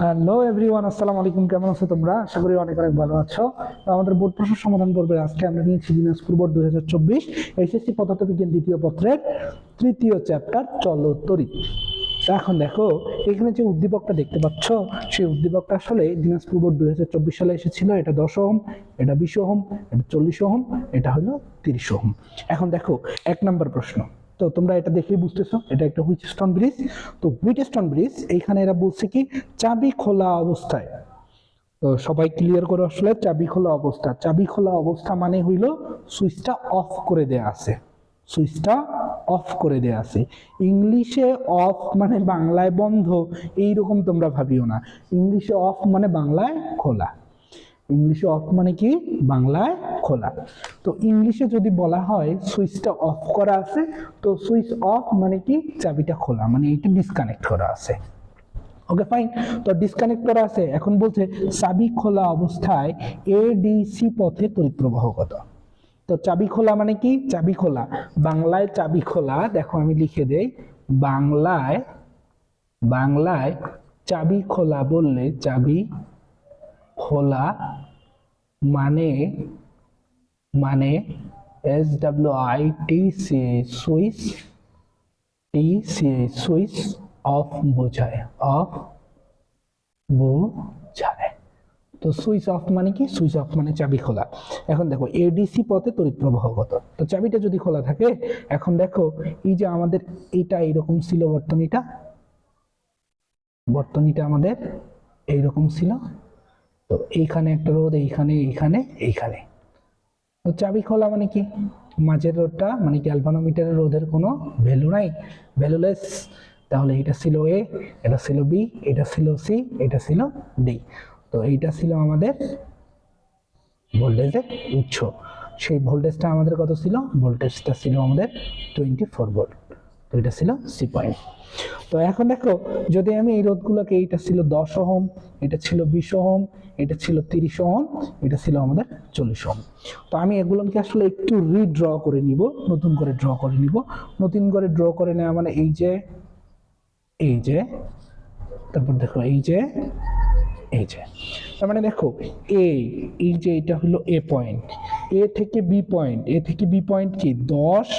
Hello everyone, আসসালামু আলাইকুম। কেমন আছো তোমরা? আশা করি অনেক অনেক ভালো আছো। তো আমাদের বোর্ড প্রশ্নের সমাধান করবে আজকে আমরা নিয়েছি দিনাজপুর বোর্ড 2024 এসএসসি পদার্থবিজ্ঞান দ্বিতীয় পত্রের তৃতীয় চ্যাপ্টার চলো তড়িৎ। তো এখন দেখো, এখানে যে উদ্দীপকটা দেখতে পাচ্ছ, সেই উদ্দীপকটা আসলে দিনাজপুর বোর্ড 2024 সালে এসেছিল। এটা 10 ওহম, এটা 20 ওহম, এটা 40 ওহম, এটা হলো 30 ওহম। এখন দেখো 1 নম্বর প্রশ্ন। তো তোমরা এটা দেখেই বুঝতেছো এটা একটা হুইটস্টোন ব্রিজ। তো হুইটস্টোন ব্রিজ এইখানে এরা বলছে কি চাবি খোলা অবস্থায়। তো সবাই ক্লিয়ার করে আসলে চাবি খোলা অবস্থা, চাবি খোলা অবস্থা মানে হইল সুইচটা অফ করে দেয়া আছে, সুইচটা অফ করে দেয়া আছে। ইংলিশে অফ মানে বাংলায় বন্ধ, এইরকম তোমরা ভাবিও না। ইংলিশে অফ মানে বাংলায় খোলা। ইংলিশে অফ মানে কি বাংলায় খোলা। তো ইংলিশে যদি বলা হয় সুইচটা অফ করা আছে, তো সুইচ অফ মানে কি চাবিটা খোলা, মানে এটা ডিসকানেক্ট করা আছে। Okay fine. তো ডিসকানেক্ট করা আছে। এখন বলছে চাবি খোলা অবস্থায় এডিসি পথে তড়িৎ প্রবাহ কত। তো চাবি খোলা মানে কি, চাবি খোলা বাংলায় চাবি খোলা, দেখো আমি লিখে দেই। বাংলায় বাংলায় চাবি খোলা বললে, চাবি খোলা মানে মানে SWITC সুইচ, সুইচ অফ বোঝায়, অফ বোঝায়। তো সুইচ অফ মানে কি, সুইচ অফ মানে চাবি খোলা। এখন দেখো এডিসি পথে তড়িৎ প্রবাহ কত। তো চাবিটা যদি খোলা থাকে, এখন দেখো এই যে আমাদের এটা এইরকম ছিল, বর্তনীটা আমাদের এইরকম ছিল। তো এইখানে একটা রোধ, এইখানে এইখানে এইখানে। তো চাবি খোলা মানে কি, মাঝের রোধটা মানে গ্যালভানোমিটারের রোধের কোনো ভ্যালু নাই, ভ্যালুলেস। তাহলে এটা ছিল এ, এটা ছিল বি, এটা ছিল সি, এটা ছিল ডি। তো এইটা ছিল আমাদের ভোল্টেজের উৎস। সেই ভোল্টেজটা আমাদের কত ছিল, ভোল্টেজটা ছিল আমাদের 24 ভোল্ট। তো এটা ছিল সি পয়েন্ট। তো এখন দেখো যদি আমি এই রোধগুলোকে, এইটা ছিল 10 ওহম, এটা ছিল 20 ওহম, এটা ছিল 30 ওহম, এটা ছিল আমাদের 40 ওহম। তো আমি এগুলোকে আসলে একটু রিড্র করে নিব, নতুন করে ড্র করে নিব। নতুন করে ড্র করে নেওয়া মানে এই যে, এই যে, তারপর দেখো এই যে, এই যে, তার মানে দেখো এই যে এটা হলো এ পয়েন্ট, এ থেকে বি পয়েন্ট, এ থেকে বি পয়েন্ট কি 10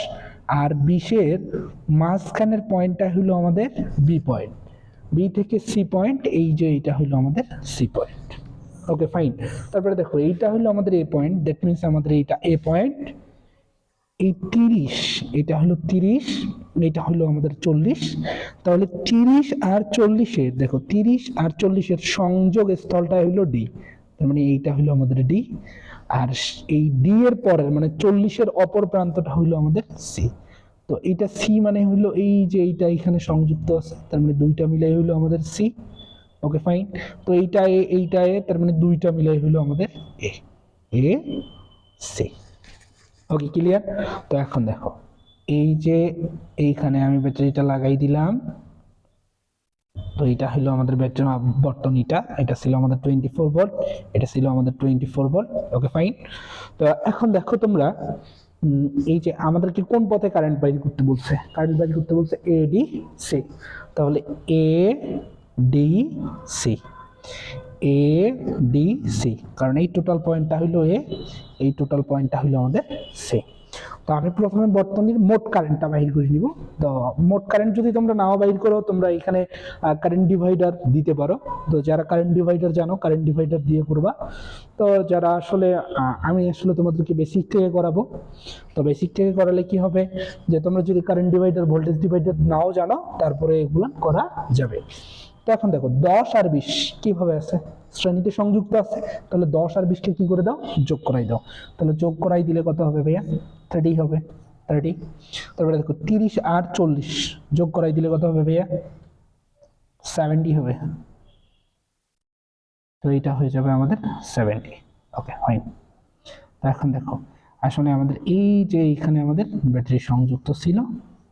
আর 20-এর মাঝখানের পয়েন্টটা হলো আমাদের বি পয়েন্ট, বি থেকে সি পয়েন্ট, এই যে এটা হলো আমাদের সি পয়েন্ট। Okay fine. তারপরে দেখো এইটা হলো আমাদের এ পয়েন্ট, দ্যাট মিনস আমাদের এইটা এ পয়েন্ট। এই 30, এটা হলো 30, এটা হলো আমাদের 40। তাহলে 30 আর 40-এর, দেখো 30 আর 40-এর সংযোগ স্থলটা হলো ডি, তার মানে এইটা হলো আমাদের ডি। আর এই ডি এর পরের মানে 40-এর অপর প্রান্তটা হলো আমাদের সি। তো এইটা সি মানে হলো এই যে এইটা এখানে সংযুক্ত আছে, তার মানে দুইটা মিলাই হলো আমাদের সি। Okay fine. তো এইটা এ, এইটা এ, তার মানে দুইটা মিলাই হলো আমাদের এ, এ সি। Okay clear. তো এখন দেখো এই যে এইখানে আমি ব্যাটারিটা লাগাই দিলাম। তো এটা হলো আমাদের ব্যাটারি বর্তনীটা, এটা ছিল আমাদের 24 ভোল্ট, এটা ছিল আমাদের 24 ভোল্ট। Okay fine. তো এখন দেখো তোমরা এই যে আমাদেরকে কোন পথে কারেন্ট বাইর করতে বলছে, কারেন্ট বাইর করতে বলছে এ ডি সি। তাহলে A D C, A D C, কারণ এই টোটাল পয়েন্টটা হলো এ, এই টোটাল পয়েন্টটা হলো আমাদের সি। তো আমি প্রথমে বর্তনীর মোট কারেন্টটা বাহির করে নিব। তো মোট কারেন্ট যদি তোমরা নাও বাহির করো, তোমরা এখানে কারেন্ট ডিভাইডার দিতে পারো। তো যারা কারেন্ট ডিভাইডার জানো, কারেন্ট ডিভাইডার দিয়ে করবা। তো যারা আসলে আমি আসলে তোমাদেরকে বেসিক থেকে করাবো। তো বেসিক থেকে করালে কি হবে, যে তোমরা যদি কারেন্ট ডিভাইডার, ভোল্টেজ ডিভাইডার নাও জানো, তারপরে এগুলো করা যাবে। তো এখন দেখো 10 আর 20 কিভাবে আছে, শ্রেণীতে সংযুক্ত আছে। তাহলে 10 আর 20কে কি করে দাও, যোগ করাই দাও। তাহলে যোগ করাই দিলে কত হবে ভাইয়া, 30 হবে, 30। তারপরে দেখো 30 আর 40 যোগ করাই দিলে কত হবে ভাইয়া, 70 হবে। তো এটা হয়ে যাবে আমাদের 70। Okay fine. তো এখন দেখো আসলে আমাদের এই যে এখানে আমাদের ব্যাটারি সংযুক্ত ছিল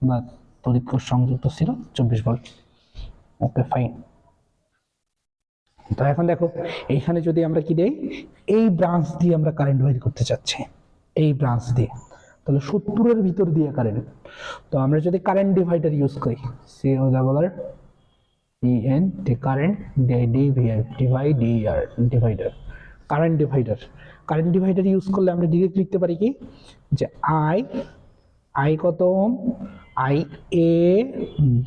বা তড়িৎ কোষ সংযুক্ত ছিল 24 ভোল্ট। Okay fine. তো এখন দেখো এইখানে যদি আমরা কি দেই, এই ব্রাঞ্চ দিয়ে আমরা কারেন্ট বের করতে চাচ্ছি, এই ব্রাঞ্চ দিয়ে, তাহলে 70-এর ভিতর দিয়ে কারেন্ট। তো আমরা যদি কারেন্ট ডিভাইডার ইউজ করি, C O double R EN current divider current divider use করলে আমরা ডিরেক্ট লিখতে পারি কি যে আই কত ohm I A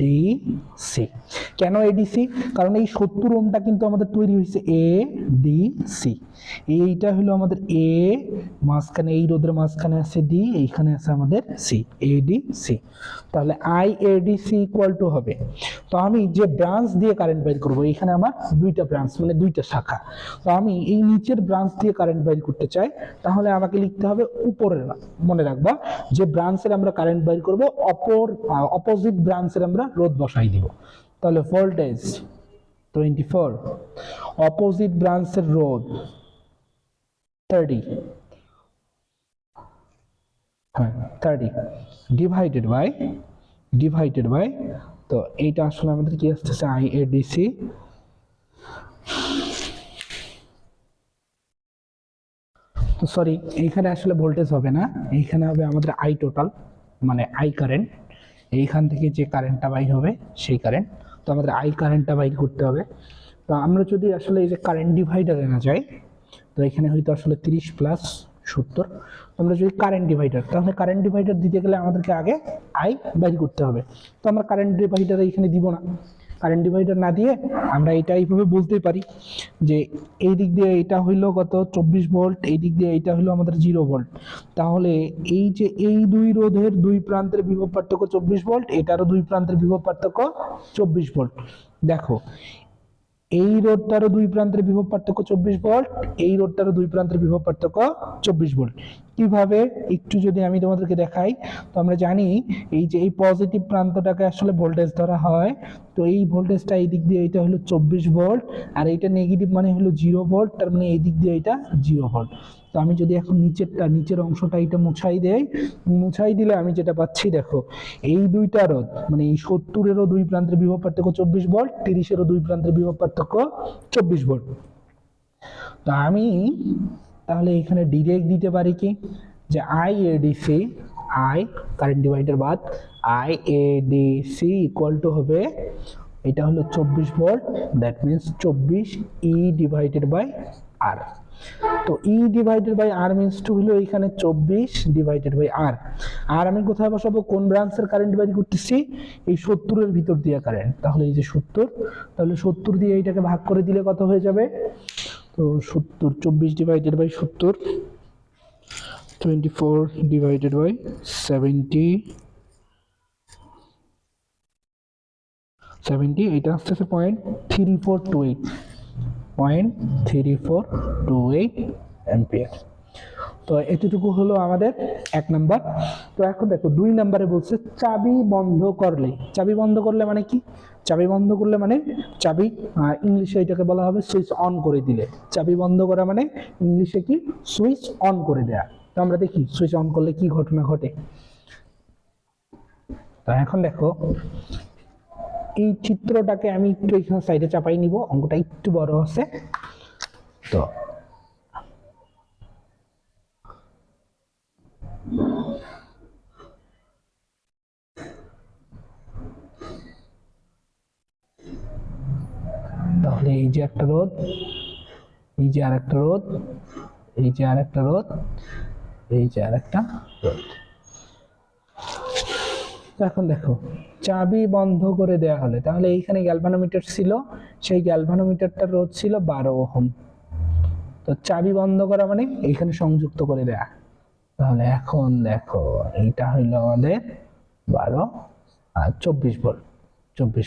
D C. কেন এডিসি? কারণ এই 70 ওহমটা কিন্তু আমাদের তৈরি হয়েছে এ ডি সি। এইটা হলো আমাদের এ, মাঝখানে এই রোধের মাঝখানে আছে ডি, এইখানে আছে আমাদের সি, এ ডি সি। তাহলে I A D C equal to হবে, তো আমি যে ব্রাঞ্চ দিয়ে কারেন্ট বের করব, এখানে আমার দুইটা ব্রাঞ্চ মানে দুইটা শাখা, তো আমি এই নিচের ব্রাঞ্চ দিয়ে কারেন্ট বের করতে চাই, তাহলে আমাকে লিখতে হবে উপরের, মনে রাখবা যে ব্রাঞ্চের আমরা কারেন্ট বের করব অপোজিট ব্রাঞ্চের আমরা রোধ বসাই দিব। তাহলে ভোল্টেজ 24, অপোজিট ব্রাঞ্চের রোধ 30, হ্যাঁ 30 ডিভাইডেড বাই তো এইটা আসলে আমাদের কি আসতেছে আই এ ডি সি, তো সরি এইখানে আসলে ভোল্টেজ হবে না, এইখানে হবে আমাদের আই টোটাল মানে আই কারেন্ট, এইখান থেকে যে কারেন্টটা বাইর হবে সেই কারেন্ট, তো আমাদের আই কারেন্টটা বাইর করতে হবে। তো আমরা যদি আসলে এই যে কারেন্ট ডিভাইডারে না যাই, তো এখানে হয়তো আসলে 30 প্লাস 70, আমরা যদি কারেন্ট ডিভাইডার, তাহলে কারেন্ট ডিভাইডার দিতে গেলে আমাদেরকে আগে আই বাইর করতে হবে, তো আমরা কারেন্ট ডিভাইডার এখানে দিব না। কারেন্ট ডিভাইডার না দিয়ে আমরা এটা এইভাবে বলতে পারি যে এই দিক দিয়ে এটা হইলো কত 24 ভোল্ট, এই দিক দিয়ে এটা হলো আমাদের 0 ভোল্ট, তাহলে এই যে এই দুই রোধের দুই প্রান্তের বিভব পার্থক্য 24 ভোল্ট, এটারও দুই প্রান্তের বিভব পার্থক্য 24 ভোল্ট। দেখো এই রোডটারও দুই প্রান্তের বিভব পার্থক্য 24 ভোল্ট, এই রোডটারও দুই প্রান্তের বিভব পার্থক্য 24 ভোল্ট। কিভাবে একটু যদি আমি তোমাদেরকে দেখাই, তো আমরা জানি এই যে এই পজিটিভ প্রান্তটাকে আসলে ভোল্টেজ ধরা হয়, তো এই ভোল্টেজটা এই দিক দিয়ে এটা হলো 24 ভোল্ট, আর এইটা নেগেটিভ মানে হলো 0 ভোল্ট, তার মানে এই দিক দিয়ে এটা 0 ভোল্ট। তো আমি যদি এখন নিচের অংশটা এটা মুছাই দিলে আমি যেটা পাচ্ছি, দেখো এই দুইটা রোধ মানে এই 70-এরও দুই প্রান্তের বিভব পার্থক্য 24 ভোল্ট, 30-এরও দুই প্রান্তের বিভব পার্থক্য 24 ভোল্ট। তো আমি তাহলে এখানে ডিরেক্ট দিতে পারি কি যে I A D C, I current divider বাদ I A D C equal to হবে, এটা হলো 24 volt, that means 24 E divided by R. তো E divided by R means two হলো এখানে 24 ডিভাইডেড বাই আর। আর আমি কোথায় বসাবো, কোন ব্রাঞ্চের কারেন্ট বের করতেছি, এই 70-এর ভিতর দিয়ে কারেন্ট, তাহলে এই যে 70, তাহলে 70 দিয়ে এইটাকে ভাগ করে দিলে কত হয়ে যাবে, তো 70 24 ডিভাইডেড বাই 70, 24 ডিভাইডেড বাই 70, এটা আসতেছে 0.3428 অ্যাম্পিয়ার। তো এতটুকু হলো আমাদের 1 নাম্বার। তো এখন দেখো 2 নাম্বারে বলছে চাবি বন্ধ করলে মানে কি, চাবি বন্ধ করলে মানে চাবি ইংলিশে এটাকে বলা হবে সুইচ অন করে দিলে, চাবি বন্ধ করা মানে ইংলিশে কি সুইচ অন করে দেয়া। তো আমরা দেখি সুইচ অন করলে কি ঘটনা ঘটে। তো এখন দেখো এই চিত্রটাকে আমি একটু এখানে সাইডে চাপাই নিব, অঙ্কটা একটু বড় আছে। তো তাহলে এই যে একটা রোধ, এই যে আরেকটা রোধ, এই যে আরেকটা রোধ, এই যে আরেকটা রোধ। এখন দেখো চাবি বন্ধ করে দেয়া হলে, তাহলে এইখানে গ্যালভানোমিটার ছিল, সেই গ্যালভানোমিটারটার রোধ ছিল 12 ওহম। তো চাবি বন্ধ করা মানে এইখানে সংযুক্ত করে দেয়া, তাহলে এখন দেখো এইটা হইলো আমাদের 12 আর 24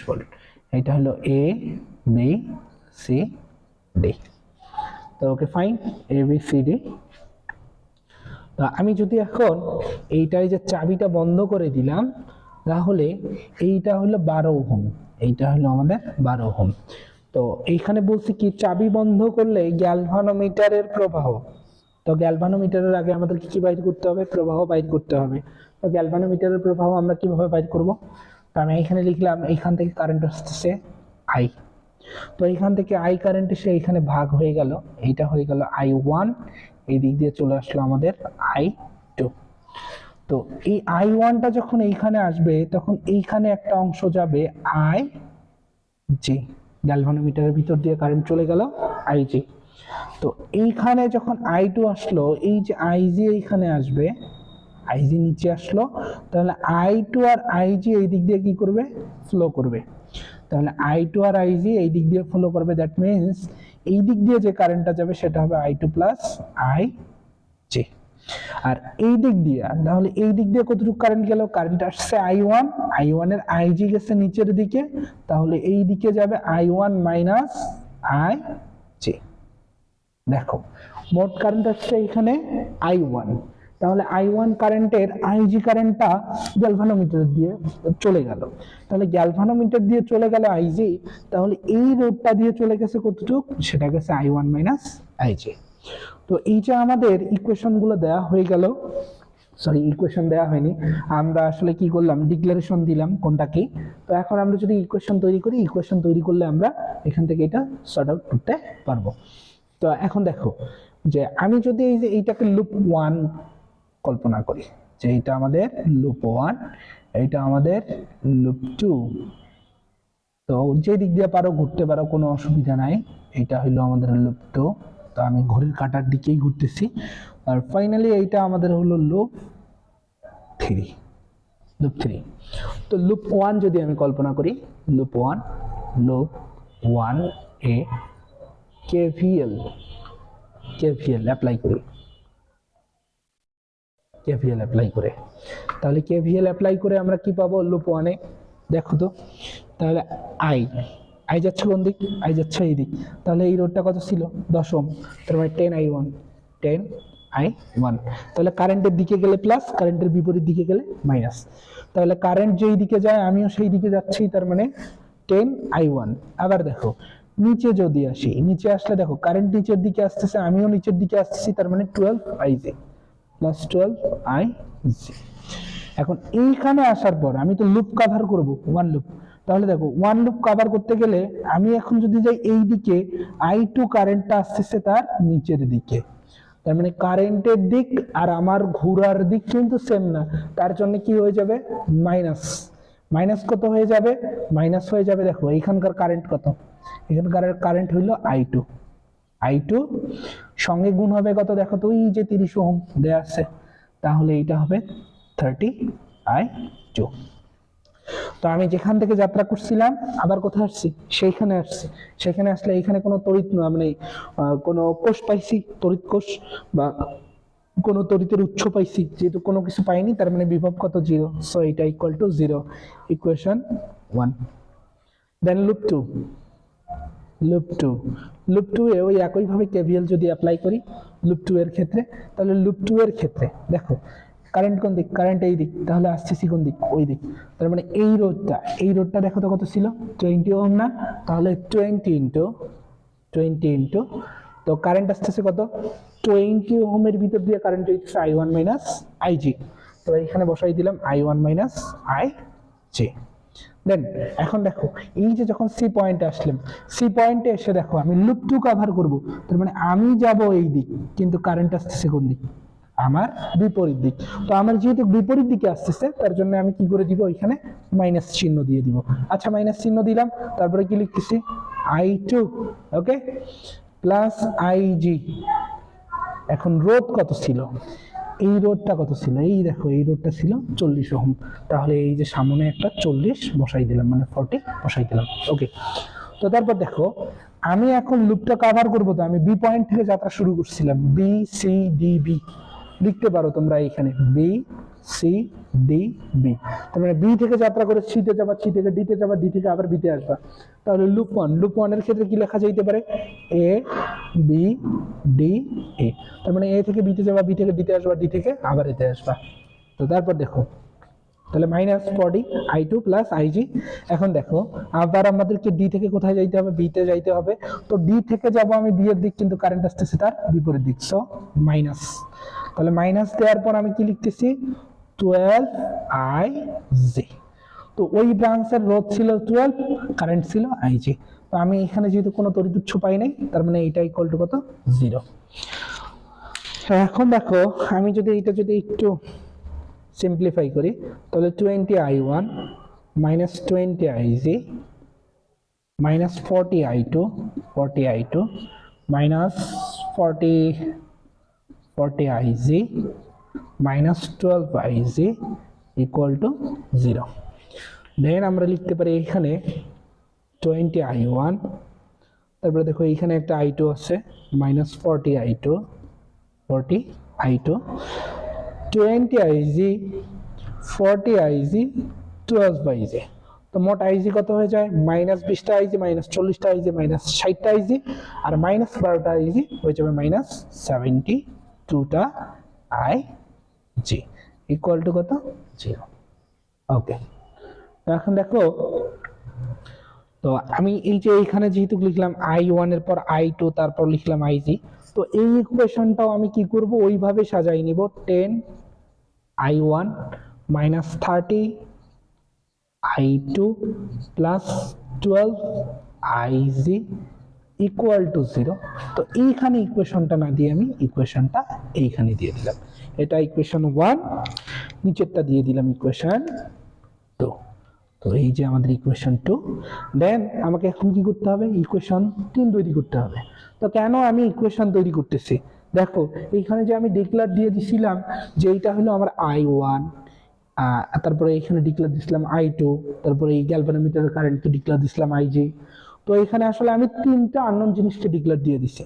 ভোল্ট, এইটা হলো এ বি সি ডি। তো okay fine, A B C D. তো আমি যদি এখন এইটাই যে চাবিটা বন্ধ করে দিলাম, তাহলে এইটা হলো 12 ওহম, এইটা হলো আমাদের 12 ওহম। তো এইখানে বলছি কি চাবি বন্ধ করলে গ্যালভানোমিটারের প্রবাহ, তো গ্যালভানোমিটারের আগে আমাদের কি বাইর করতে হবে, প্রবাহ বাইর করতে হবে। তো গ্যালভানোমিটারের প্রবাহ আমরা কিভাবে বাইর করব, তো আমি এখানে লিখলাম এইখান থেকে কারেন্ট আসতেছে আই, তো এইখান থেকে আই কারেন্ট এসে এইখানে ভাগ হয়ে গেল, এইটা হয়ে গেল I1, এই দিক দিয়ে চলে আসলো আমাদের I2। তো এই I1টা যখন এইখানে আসবে, তখন এইখানে একটা অংশ যাবে I জি, গ্যালভানোমিটারের ভিতর দিয়ে কারেন্ট চলে গেল আইজি। তো এইখানে যখন I2 আসলো, এই যে আইজি এইখানে আসবে, আইজি নিচে আসলো, তাহলে I2 আর আইজি এই দিক দিয়ে কি করবে, ফ্লো করবে। তাহলে I2 আর আইজি এই দিক দিয়ে ফ্লো করবে, দ্যাট মিন্স এই দিক দিয়ে যে কারেন্টটা যাবে সেটা হবে I2 প্লাস আইজি। আর এই দিক দিয়ে, তাহলে এই দিক দিয়ে কতটুকু কারেন্ট গেল, কারেন্ট আসছে I1, I1 এর আইজি গেছে নিচের দিকে, তাহলে এই দিকে যাবে I1 মাইনাস আইজি। দেখো মোট কারেন্ট আসছে এখানে I1, তাহলে I1 কারেন্টের আইজি কারেন্টটা গ্যালভানোমিটার দিয়ে চলে গেল, তাহলে গ্যালভানোমিটার দিয়ে চলে গেল আইজি, তাহলে এই রোডটা দিয়ে চলে গেছে কতটুকু, সেটা গেছে I1 মাইনাস আইজি। তো এই যে আমাদের ইকুয়েশন গুলো দেওয়া হয়ে গেল, সরি ইকুয়েশন দেওয়া হয়নি, আমরা আসলে কি করলাম, ডিক্লারেশন দিলাম কোনটা কি। তো এখন আমরা যদি ইকুয়েশন তৈরি করি, ইকুয়েশন তৈরি করলে আমরা এখান থেকে এটা সর্ট আউট করতে পারবো। তো এখন দেখো যে আমি যদি এই যে এইটাকে লুপ 1 কল্পনা করি, যে এটা আমাদের লুপ 1, এইটা আমাদের লুপ 2, তো যে দিক দিয়ে পারো ঘুরতে পারো, কোনো অসুবিধা নাই। এটা হলো আমাদের লুপ 2, তো আমি ঘড়ির কাঁটার দিকেই ঘুরতেছি। আর ফাইনালি এইটা আমাদের হলো লুপ 3, লুপ 3। তো লুপ 1 যদি আমি কল্পনা করি, লুপ 1 এ KVL অ্যাপ্লাই করি, KVL অ্যাপ্লাই করে, তাহলে KVL অ্যাপ্লাই করে আমরা কি পাবো লুপ 1 এ, দেখো তো, তাহলে আই যাচ্ছে কোন দিক, আই যাচ্ছে এই দিক, তাহলে এই রোডটা কত ছিল 10 ওহম, তার মানে 10I1, তাহলে কারেন্টের দিকে গেলে প্লাস, কারেন্টের বিপরীত দিকে গেলে মাইনাস, তাহলে কারেন্ট যেই দিকে যায় আমিও সেই দিকে যাচ্ছি, তার মানে 10I1। আবার দেখো নিচে যদি আসি, নিচে আসলে দেখো কারেন্ট নিচের দিকে আসতেছে, আমিও নিচের দিকে আসতেছি, তার মানে 12IJ প্লাস 12IJ। এখন এইখানে আসার পর আমি তো লুপ কভার করব, 1 লুপ, তাহলে দেখো 1 লুপ কভার করতে গেলে আমি এখন যদি যাই এই দিকে, I2 কারেন্টটা আসতেছে তার নিচের দিকে, তার মানে কারেন্টের দিক আর আমার ঘোরার দিক কিন্তু সেম না, তার জন্য কি হয়ে যাবে, মাইনাস। মাইনাস কত হয়ে যাবে, মাইনাস হয়ে যাবে, দেখো এইখানকার কারেন্ট কত, এখানকার কারেন্ট হইল I2 সঙ্গে গুণ হবে কত, দেখো তো এই যে 30 ওহম দেয়া আছে, তাহলে এইটা হবে 30I2। তো আমি যেখান থেকে যাত্রা করছিলাম আবার কোথায় আসছি, সেইখানে আসছি, সেখানে আসলে এইখানে কোনো তড়িৎ মানে কোনো কোষ পাইছি, তড়িৎ কোষ বা কোনো তড়িতের উৎস পাইছি, যেহেতু কোনো কিছু পাইনি তার মানে বিভব কত, 0, সো এটা equal to 0, equation 1। Then loop 2 এ ওই একইভাবে KVL যদি অ্যাপ্লাই করি লুপ 2 এর ক্ষেত্রে, তাহলে লুপ 2 এর ক্ষেত্রে দেখো কারেন্ট কোন দিক, কারেন্ট এই দিক, তাহলে আসছে কোন দিক, ওই দিক, তার মানে এই রোডটা দেখো তো কত ছিল, 20 ওহম না, তাহলে 20 ইন্টু, তো কারেন্ট আসতেছে কত, 20 ওহমের ভিতর দিয়ে কারেন্ট যাইতেছে I1 মাইনাস আইজি, তো এখানে বসাই দিলাম I1 মাইনাস আইজি। দেন এখন দেখো এই যে যখন সি পয়েন্টে আসলাম, সি পয়েন্টে এসে দেখো আমি লুপ 2 কভার করব, তার মানে আমি যাব এই দিক, কিন্তু কারেন্ট আসতেছে কোন দিক, আমার বিপরীত দিক। তো আমার যেহেতু বিপরীত দিকে আসতেছে তার জন্য আমি কি করে দিব, এখানে মাইনাস চিহ্ন দিয়ে দিব। আচ্ছা মাইনাস চিহ্ন দিলাম, তারপরে কি লিখতেছি, I2 ওকে প্লাস আইজি। এখন রোধ কত ছিল, এই রোডটা কত ছিল, এই দেখো এই রোডটা ছিল 40 ওহম, তাহলে এই যে সামনে একটা 40 বসাই দিলাম, মানে 40 বসাই দিলাম, ওকে। তো তারপর দেখো আমি এখন লুপটা কভার করব, তো আমি বি পয়েন্ট থেকে যাত্রা শুরু করছিলাম, BCDB লিখতে পারো তোমরা এখানে BCDB, তার মানে বি থেকে যাত্রা করে সি তে যাবা, সি থেকে ডি তে যাবা, ডি থেকে আবার বি তে আসবা, তাহলে লুপ 1 এর ক্ষেত্রে কি লেখা যাইতে পারে, ABDA, তার মানে এ থেকে বি তে যাবা, বি থেকে ডি তে আসবা, ডি থেকে আবার এতে আসবা। তো তারপর দেখো তাহলে মাইনাস 40 I2 প্লাস আইজি। এখন দেখো আবার আমাদেরকে ডি থেকে কোথায় যাইতে হবে, বি তে যাইতে হবে, তো ডি থেকে যাব আমি বি এর দিক, কিন্তু কারেন্ট আসতেছে তার বিপরীত দিক, সো মাইনাস। তাহলে মাইনাস দেওয়ার পর আমি কি লিখতেছি, 12IJ, তো ওই ব্রাঞ্চের রোধ ছিল 12, কারেন্ট ছিল আইজি, তো আমি এখানে যেহেতু কোনো তড়িৎ উৎস পাই নাই, তার মানে এটা ইকুয়াল টু কত, 0। এখন দেখো আমি যদি এটা যদি একটু সিম্পলিফাই করি, তাহলে 20I1 minus 20IJ minus 40i2 minus 40ig minus 12ig equal to 0. দেন আমরা লিখতে পারি এখানে 20i1, তারপরে দেখো এখানে একটা i2 আছে minus 40i2 20ig 40ig 12ig। তো মোট আইজি কত হয়ে যায় মাইনাস 20টা আইজি মাইনাস 40টা আইজি মাইনাস 60টা আইজি আর মাইনাস 12টা আইজি হয়ে যাবে মাইনাস 72টা আইজি ইকুয়াল টু কত 0। ওকে, তো এখন দেখো, তো আমি এই যে এইখানে যেহেতু লিখলাম i1 এর পর i2 তারপর লিখলাম ig, তো এই ইকুয়েশনটাও আমি কি করব ওইভাবে সাজাই নিব 10i1 minus 30i2 plus 12ig equal to 0। তো এইখানে ইকুয়েশনটা না দিয়ে আমি ইকুয়েশনটা এইখানে দিয়ে দিলাম, এটা ইকুয়েশন 1, নিচেরটা দিয়ে দিলাম ইকুয়েশন 2। তো এই যে আমাদের ইকুয়েশন 2। দেন আমাকে এখন কি করতে হবে ইকুয়েশন 3 তৈরি করতে হবে। তো কেন আমি ইকুয়েশন তৈরি করতেছি, দেখো এইখানে যে আমি ডিক্লেয়ার দিয়ে দিছিলাম যে এইটা হলো আমার i1, তারপরে এখানে ডিক্লেয়ার দিছিলাম i2, তারপরে এই গ্যালভানোমিটারের কারেন্টকে ডিক্লেয়ার দিছিলাম ig। তো এখানে আসলে আমি তিনটা আননোন জিনিসকে ডিক্লেয়ার দিয়ে দিছি,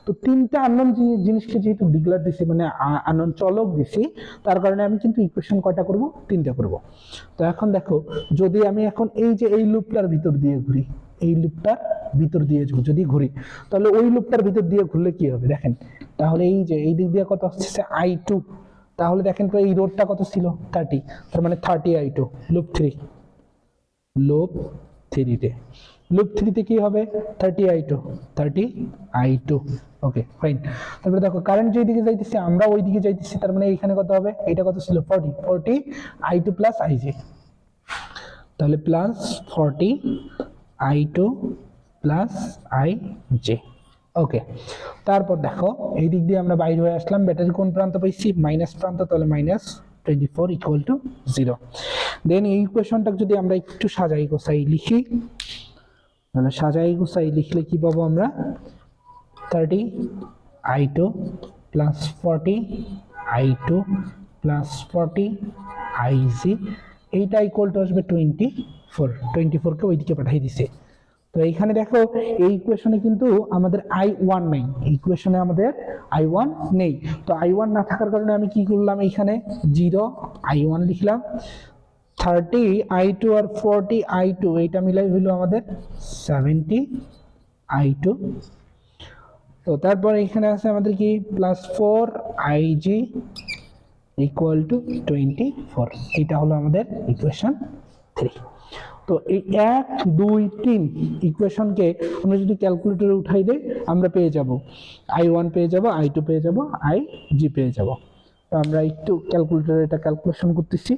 তো তিনটা আননোন জিনিসকে যেহেতু ডিক্লেয়ার দিছি মানে আননোন চলক দিছি, তার কারণে আমি কিন্তু ইকুয়েশন কয়টা করব, তিনটা করব। তো এখন দেখো যদি আমি এখন এই যে এই লুপটার ভিতর দিয়ে ঘুরি, যদি ঘুরি তাহলে ওই লুপটার ভিতর দিয়ে ঘুরলে কি হবে দেখেন, তাহলে এই যে এই দিক দিয়ে কত আসছে i2, তাহলে দেখেন তো এই রোডটা কত ছিল 30, তার মানে 30i2 লুপ 3 তে কি হবে 30i2। Okay fine. তারপরে দেখো কারেন্ট যেই দিকে যাইতেছে আমরা ওই দিকে যাইতেছি, তার মানে এইখানে কত হবে, এটা কত ছিল 40i2 প্লাস ig, তাহলে প্লাস 40i2 প্লাস ig। ওকে, তারপর দেখো এই দিক দিয়ে আমরা বাইরে হয়ে আসলাম, ব্যাটারি কোন প্রান্ত পাইছি মাইনাস প্রান্ত, তাহলে মাইনাস 24 ইকুয়াল টু 0। দেন এই ইকুয়েশনটাকে যদি আমরা একটু সাজাই গোছাই লিখি, তাহলে সাজাই গোছাই লিখলে কি পাবো আমরা 30i2 plus 40i2 plus 40ig, এইটা ইকুয়াল টু আসবে 24কে ওইদিকে পাঠিয়ে দিছে। তো এইখানে দেখো এই ইকুয়েশনে কিন্তু আমাদের i1 নেই, ইকুয়েশনে আমাদের i1 নেই। তো i1 না থাকার কারণে আমি কি করলাম, এইখানে 0i1 লিখলাম, 30i2 আর 40i2 এইটা মিলাই হইলো আমাদের 70i2। তো তারপর এখানে আছে আমাদের কি প্লাস 4ig ইকুয়াল টু 24, এটা হলো আমাদের ইকুয়েশন 3। তো এই 1 2 3 ইকুয়েশনকে আমরা যদি ক্যালকুলেটরে উঠাই দেই আমরা পেয়ে যাব i1 পেয়ে যাব, i2 পেয়ে যাব, ig পেয়ে যাব। তো আমরা একটু ক্যালকুলেটরে এটা ক্যালকুলেশন করতেছি।